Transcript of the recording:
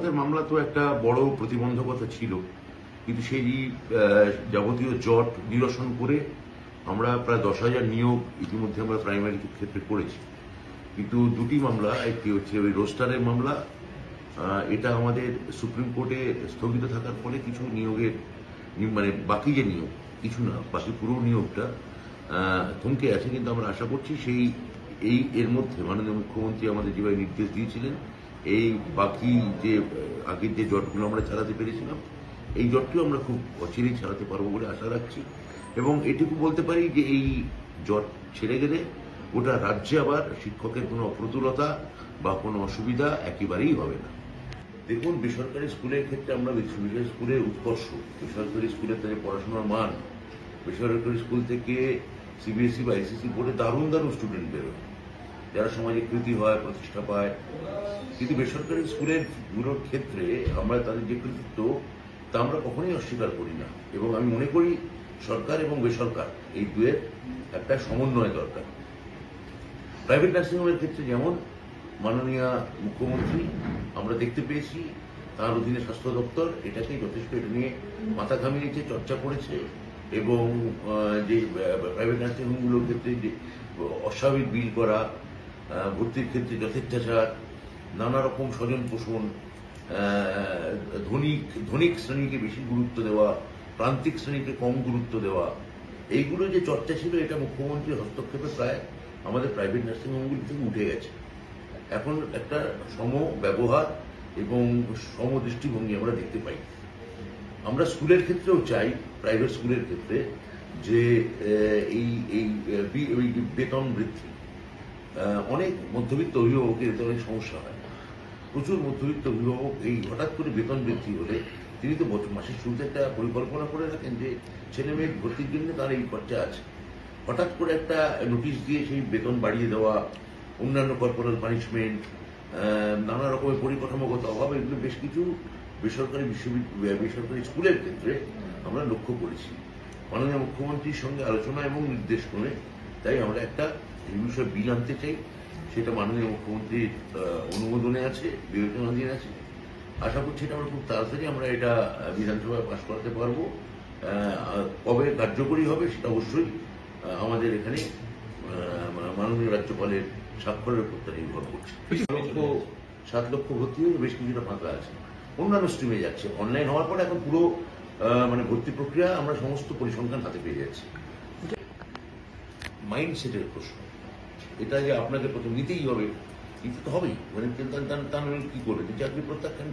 পদের মামলা তো একটা বড় প্রতিবন্ধকতা ছিল, কিন্তু সেই যাবতীয় জট নিরসন করে আমরা প্রায় 10,000 নিয়োগ ইতিমধ্যে আমরা প্রাইমারি ক্ষেত্রে করেছি। কিন্তু দুটি মামলা, একটি হচ্ছে ওই রোস্টারের মামলা, এটা আমাদের সুপ্রিম কোর্টে স্থগিত থাকার ফলে কিছু নিয়োগের মানে বাকি যে নিয়োগ, কিছু না বাকি পুরো নিয়োগটা থমকে আছে। কিন্তু আমরা আশা করছি এর মধ্যে মাননীয় মুখ্যমন্ত্রী আমাদের যেভাবে নির্দেশ দিয়েছিলেন, এই বাকি যে আগের যে জটগুলো আমরা চালাতে পেরেছিলাম, এই জটটিও আমরা খুব অচিরেই চালাতে পারবো বলে আশা রাখছি। এবং এটুকু বলতে পারি যে এই জট ছেড়ে গেলে গোটা রাজ্যে আবার শিক্ষকের কোনো অপ্রতুলতা বা কোনো অসুবিধা একেবারেই হবে না। দেখুন, বেসরকারি স্কুলের ক্ষেত্রে আমরা বেসরকারি স্কুলের উৎকর্ষ, বেসরকারি স্কুলের তাদের পড়াশোনার মান, বেসরকারি স্কুল থেকে সিবিএসই বা এসএসসি বোর্ডে দারুণ দারুণ স্টুডেন্ট বেরোয়, যারা সমাজে কৃতি হয়, প্রতিষ্ঠা পায়। কিন্তু বেসরকারি স্কুলের ক্ষেত্রে আমরা তাদের যে কৃতিত্ব, তা আমরা কখনোই অস্বীকার করি না। এবং আমি মনে করি সরকার এবং বেসরকার এই দুয়ের একটা সমন্বয় দরকার। প্রাইভেট নার্সিংহোমের ক্ষেত্রে যেমন মাননীয় মুখ্যমন্ত্রী আমরা দেখতে পেয়েছি, তার অধীনে স্বাস্থ্য দপ্তর এটাকে যথেষ্ট এটা নিয়ে মাথা ঘামিয়েছে, চর্চা করেছে। এবং যে প্রাইভেট নার্সিংহোমগুলোর ক্ষেত্রে যে অস্বাভাবিক বিল করা, ভর্তির ক্ষেত্রে যথেচ্ছাচার, নানা রকম স্বজন পোষণ, ধনিক শ্রেণীকে বেশি গুরুত্ব দেওয়া, প্রান্তিক শ্রেণীকে কম গুরুত্ব দেওয়া, এইগুলো যে চর্চা ছিল, এটা মুখ্যমন্ত্রীর হস্তক্ষেপে প্রায় আমাদের প্রাইভেট নার্সিংহোমগুলি থেকে উঠে গেছে। এখন একটা সম ব্যবহার এবং সম দৃষ্টিভঙ্গি আমরা দেখতে পাই। আমরা স্কুলের ক্ষেত্রেও চাই, প্রাইভেট স্কুলের ক্ষেত্রে, যে এই বেতন বৃদ্ধি। অনেক মধ্যবিত্ত অভিভাবকের এতে অনেক সমস্যা হয়। প্রচুর মধ্যবিত্ত অভিভাবক এই হঠাৎ করে বেতন বৃদ্ধি হলে তিনি তো মাসের শুরুতে একটা পরিকল্পনা করে রাখেন যে ছেলে মেয়ের ভর্তির জন্য তার এই খরচা আছে। হঠাৎ করে একটা নোটিশ দিয়ে সেই বেতন বাড়িয়ে দেওয়া, অন্যান্য কর্পোরাল পানিশমেন্ট, নানা রকমের পরিকাঠামোগত অভাব, এগুলো বেশ কিছু বেসরকারি স্কুলের ক্ষেত্রে আমরা লক্ষ্য করেছি। মাননীয় মুখ্যমন্ত্রীর সঙ্গে আলোচনা এবং নির্দেশ করে তাই আমরা একটা এই বিষয়ে বিল আনতে চাই। সেটা মাননীয় মুখ্যমন্ত্রীর অনুমোদনে আছে, বিবেচনাধীন আছে। আশা করছি এটা আমরা খুব তাড়াতাড়ি আমরা এটা বিধানসভায় পাশ করাতে পারবো। কবে কার্যকরী হবে সেটা অবশ্যই আমাদের এখানে মাননীয় রাজ্যপালের স্বাক্ষরের উপর নির্ভর করছে। 7 লক্ষ ভর্তি হয়ে বেশ কিছুটা ফাঁকা আছে, অন্যান্য স্ট্রিমে যাচ্ছে। অনলাইন হওয়ার পরে এখন পুরো ভর্তি প্রক্রিয়া আমরা সমস্ত পরিসংখ্যান হাতে পেয়ে যাচ্ছি। মাইন্ডসেটের প্রশ্ন, এটা যে আপনাকে প্রথম নিতেই হবে, নিতে তো হবেই, মানে কি করবে, চাকরি প্রত্যাখ্যান